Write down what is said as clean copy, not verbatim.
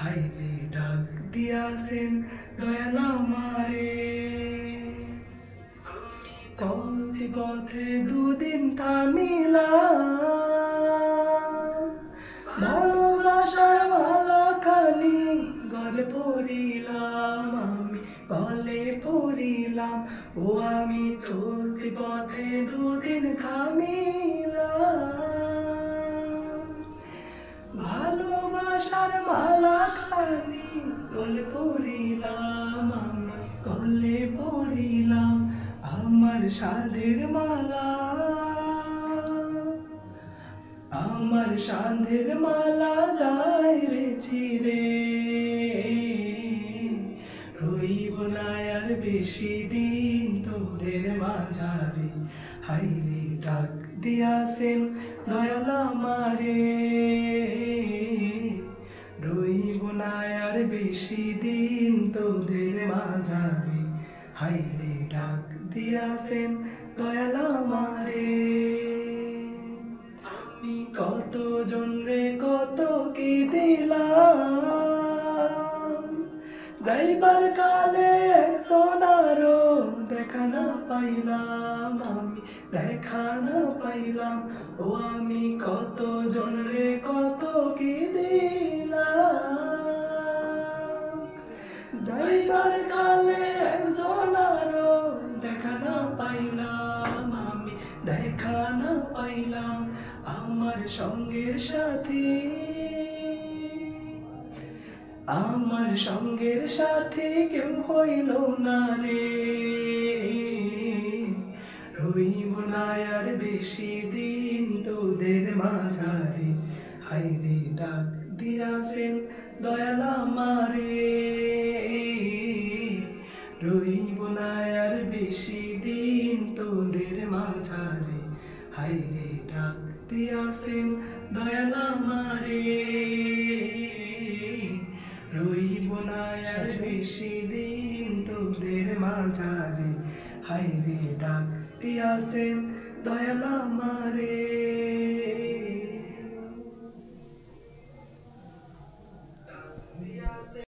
হাইরে ডাক দিয়াছেন দয়াল আমারে। চলতি পথে দুদিন থামিলাম, ভালোবাসার মালা খানি গলে পড়িলাম, আমি গলে পড়িলাম। ও আমি চলতি পথে দুদিন থামিলাম, ভালোবাসার মালা খানি গলে পড়িলাম, আমি গলে পড়িলাম। আমার সাধের মালা, আমার সাধের মালা যায় রে ছিঁড়ে, রইব না আর বেশি দিন তোদের মাঝারে। হাইরে ডাক দিয়াছেন দয়াল আমারে, রইব না আর বেশি দিন তোদের মাঝারে। হাইরে ডাক দিয়াছেন দয়াল আমারে। আমি কত জনরে কত কি দিলাম, যাইবার কালে একজন আরো দেখা না পাইলাম, আমি দেখা না পাইলাম। ও আমি কত জনরে কত কি দিলাম, যাইবার কালে একজন আরো দেখা না পাইলাম, আমি দেখা না পাইলাম। আমার সঙ্গের সাথী, আমার সঙ্গের সাথে কেউ হইল না রে, রইব না আর বেশি দিন তোদের মাঝারে। হাইরে ডাক দিয়াছেন দয়াল আমারে, রইব না আর বেশি দিন তোদের মাঝারে। হাইরে ডাক দিয়াছেন দয়াল আমারে, রইব না আর বেশি দিন তোদের মাঝারে। হাইরে ডাক দিয়াছেন দয়াল আমারে।